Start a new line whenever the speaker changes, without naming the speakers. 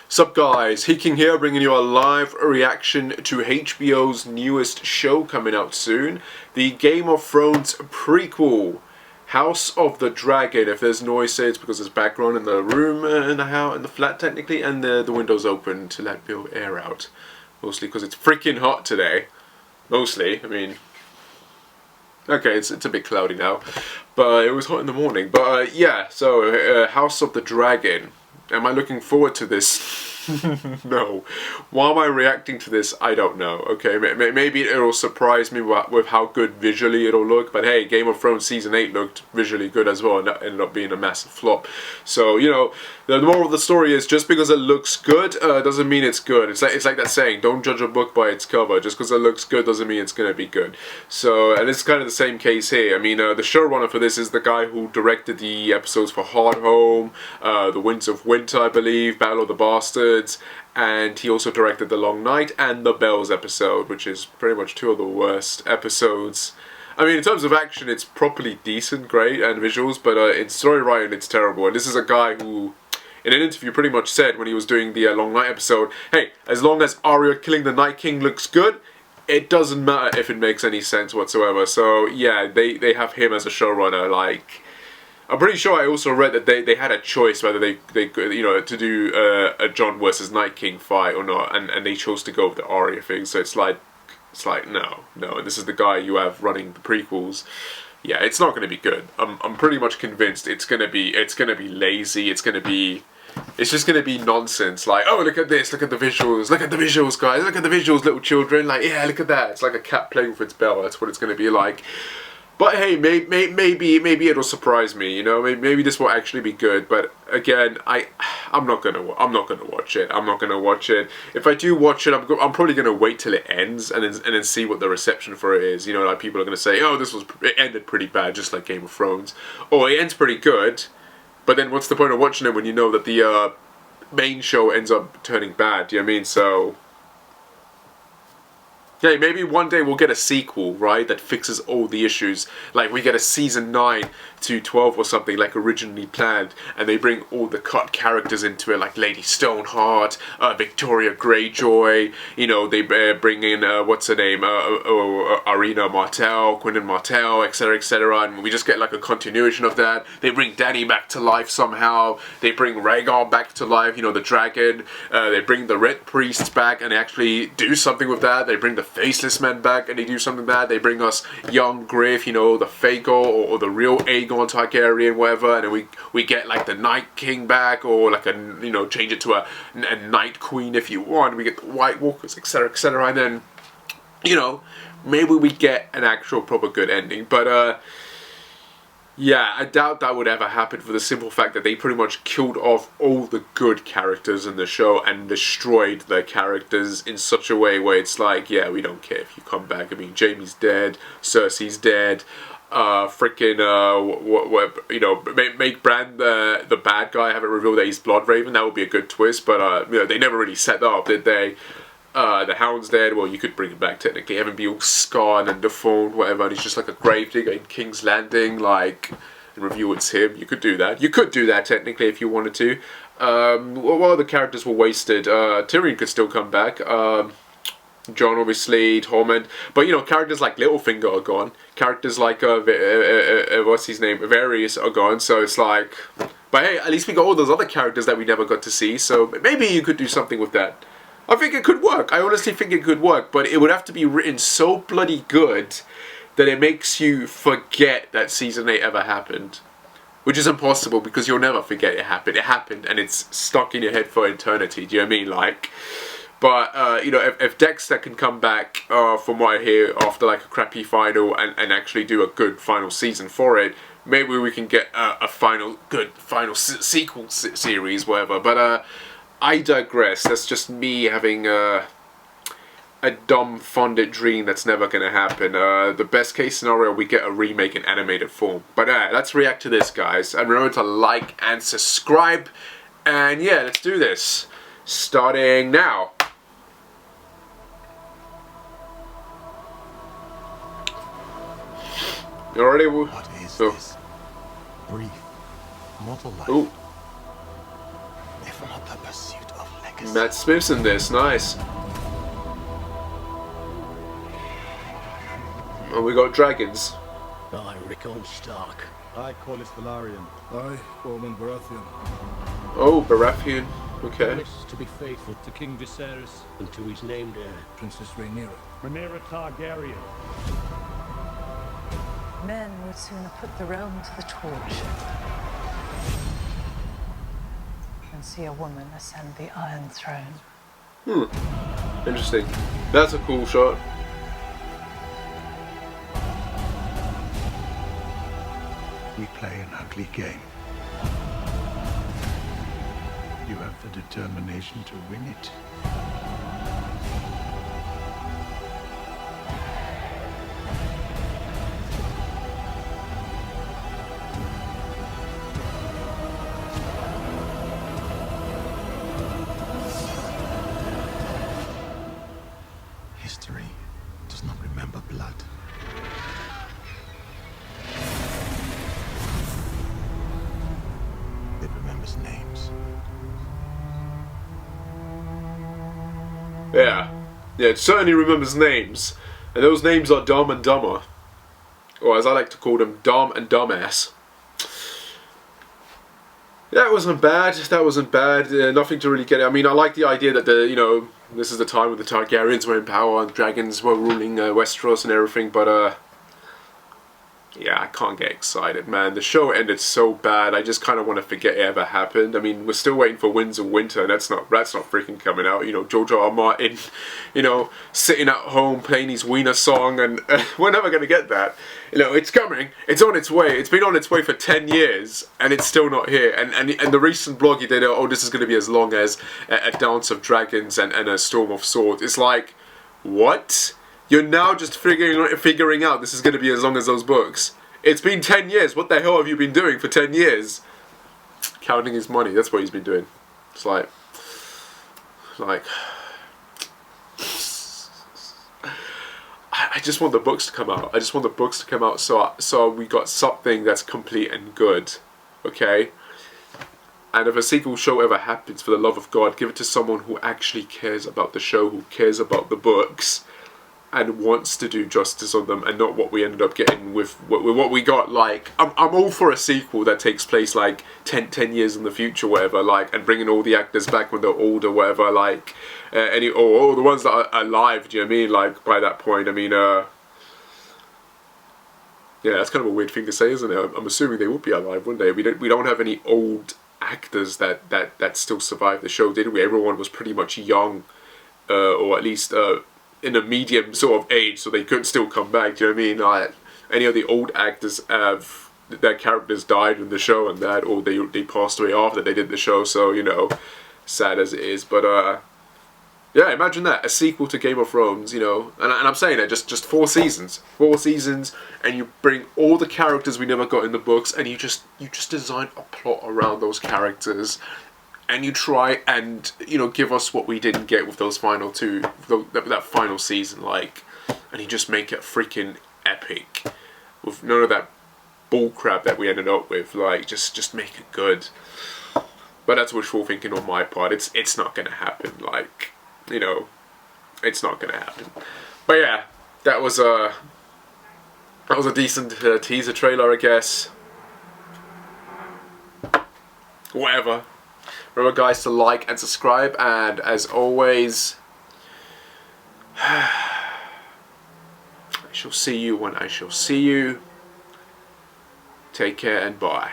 Sup guys, Hiking here, bringing you a live reaction to HBO's newest show coming out soon, the Game of Thrones prequel, House of the Dragon. If there's noise, it's because there's background in the room, in the house, in the flat technically, and the window's open to let the air out. Mostly because it's freaking hot today. Mostly, I mean, okay, it's a bit cloudy now, but it was hot in the morning. But yeah, so House of the Dragon. Am I looking forward to this? No. Why am I reacting to this? I don't know. Okay, maybe it'll surprise me with how good visually it'll look. But hey, Game of Thrones Season 8 looked visually good as well, and that ended up being a massive flop. So, you know, the moral of the story is just because it looks good doesn't mean it's good. It's like that saying, don't judge a book by its cover. Just because it looks good doesn't mean it's going to be good. So, and it's kind of the same case here. I mean, the showrunner for this is the guy who directed the episodes for Hard Home, The Winds of Winter, I believe, Battle of the Bastards, and he also directed The Long Night and The Bells episode, which is pretty much two of the worst episodes. I mean, in terms of action, it's properly decent, great, and visuals, but in story writing, it's terrible. And this is a guy who, in an interview, pretty much said when he was doing the Long Night episode, hey, as long as Arya killing the Night King looks good, it doesn't matter if it makes any sense whatsoever. So yeah, they have him as a showrunner. Like, I'm pretty sure I also read that they had a choice whether they you know, to do a Jon versus Night King fight or not, and they chose to go with the Arya thing. So it's like no, and this is the guy you have running the prequels. Yeah, it's not going to be good. I'm pretty much convinced it's going to be lazy. It's just going to be nonsense. Like, oh, look at this, look at the visuals, guys, look at the visuals, little children. Like, yeah, look at that. It's like a cat playing with its bell. That's what it's going to be like. But hey, maybe it'll surprise me. You know, maybe this will actually be good. But again, I'm not gonna watch it. I'm not gonna watch it. If I do watch it, I'm probably gonna wait till it ends and then see what the reception for it is. You know, like people are gonna say, oh, it ended pretty bad, just like Game of Thrones, or it ends pretty good. But then what's the point of watching it when you know that the main show ends up turning bad? Do you know what I mean? So, hey, maybe one day we'll get a sequel, right, that fixes all the issues. Like, we get a season 9 to 12 or something, like originally planned, and they bring all the cut characters into it, like Lady Stoneheart, Victoria Greyjoy, you know, they bring in, what's her name, Arena Martell, Quentin Martell, etc., and we just get like a continuation of that. They bring Dany back to life somehow, they bring Rhaegar back to life, you know, the dragon, they bring the Red Priests back and they actually do something with that. They bring the Faceless Men back and they do something with that. They bring us young Griff, you know, the Fago or the real Aegon Targaryen, whatever, and then we get like the Night King back, or like a, you know, change it to a Night Queen if you want. We get the White Walkers, etc., and then, you know, maybe we get an actual proper good ending. But yeah, I doubt that would ever happen for the simple fact that they pretty much killed off all the good characters in the show and destroyed their characters in such a way where it's like, yeah, we don't care if you come back. I mean, Jaime's dead, Cersei's dead, freaking, you know, make Bran the bad guy, have it revealed that he's Bloodraven. That would be a good twist, but you know, they never really set that up, did they? The Hound's dead. Well, you could bring him back technically, have him be all scarred and deformed, whatever, and he's just like a gravedigger in King's Landing, like, and reveal it's him. You could do that. You could do that technically if you wanted to. Well, the characters were wasted. Tyrion could still come back. Jon, obviously, Tormund, but you know, characters like Littlefinger are gone. Characters like what's his name, Varys are gone. So it's like, but hey, at least we got all those other characters that we never got to see. So maybe you could do something with that. I think it could work. I honestly think it could work, but it would have to be written so bloody good that it makes you forget that Season 8 ever happened. Which is impossible because you'll never forget it happened. It happened and it's stuck in your head for eternity. Do you know what I mean? Like, but, you know, if Dexter can come back, from what I hear, after like a crappy final and actually do a good final season for it, maybe we can get a good final sequel series, whatever. But, I digress. That's just me having a dumb funded dream that's never gonna happen. The best case scenario, we get a remake in animated form. But let's react to this, guys. And remember to like and subscribe. And yeah, let's do this. Starting now. You already?
What is
Oh.
this brief mortal life,
Ooh,
if not the pursuit of legacy?
Matt Smith's in this. Nice. And we got dragons.
I, Rickon Stark.
I, Corlys Velaryon. I, Ormond Baratheon.
Oh, Baratheon. Okay.
Promise to be faithful to King Viserys and to his named heir,
Princess Rhaenyra.
Rhaenyra Targaryen.
Men would sooner put the realm to the torch than see a woman ascend the Iron Throne.
Interesting. That's a cool shot.
We play an ugly game. You have the determination to win it. History does not remember blood. It remembers names.
Yeah. Yeah, it certainly remembers names. And those names are Dumb and Dumber. Or as I like to call them, Dumb and Dumbass. That wasn't bad. That wasn't bad. Nothing to really get. I mean, I like the idea that this is the time when the Targaryens were in power and dragons were ruling Westeros and everything. But yeah, I can't get excited, man. The show ended so bad. I just kind of want to forget it ever happened. I mean, we're still waiting for Winds of Winter, and that's not freaking coming out. You know, George R. R. Martin, sitting at home playing his Wiener song, and we're never gonna get that. You know, it's coming. It's on its way. It's been on its way for 10 years, and it's still not here. And the recent blog he did, oh, this is gonna be as long as a Dance of Dragons and a Storm of Swords. It's like, what? You're now just figuring out this is going to be as long as those books. It's been 10 years. What the hell have you been doing for 10 years? Counting his money. That's what he's been doing. It's like... I just want the books to come out. I just want the books to come out so we got something that's complete and good. Okay? And if a sequel show ever happens, for the love of God, give it to someone who actually cares about the show, who cares about the books, and wants to do justice on them, and not what we ended up getting with what we got. Like, I'm all for a sequel that takes place like 10 years in the future, whatever, like, and bringing all the actors back when they're older, whatever, like, or the ones that are alive, do you know what I mean, like, by that point. I mean, yeah, that's kind of a weird thing to say, isn't it? I'm assuming they would be alive, wouldn't they? We don't have any old actors that still survived the show, did we? Everyone was pretty much young, or at least in a medium sort of age, so they could still come back. Do you know what I mean? Like, any of the old actors have their characters died in the show and that, or they passed away after they did the show. So, you know, sad as it is, but yeah, imagine that, a sequel to Game of Thrones, you know, and I'm saying that just 4 seasons, and you bring all the characters we never got in the books, and you just design a plot around those characters, and you try and, you know, give us what we didn't get with those final 2, that final season, like, and you just make it freaking epic, with none of that bullcrap that we ended up with. Like, just make it good. But that's wishful thinking on my part. It's not gonna happen. Like, you know, it's not gonna happen. But yeah, that was a decent teaser trailer, I guess. Whatever. Remember, guys, to like and subscribe, and as always, I shall see you when I shall see you. Take care and bye.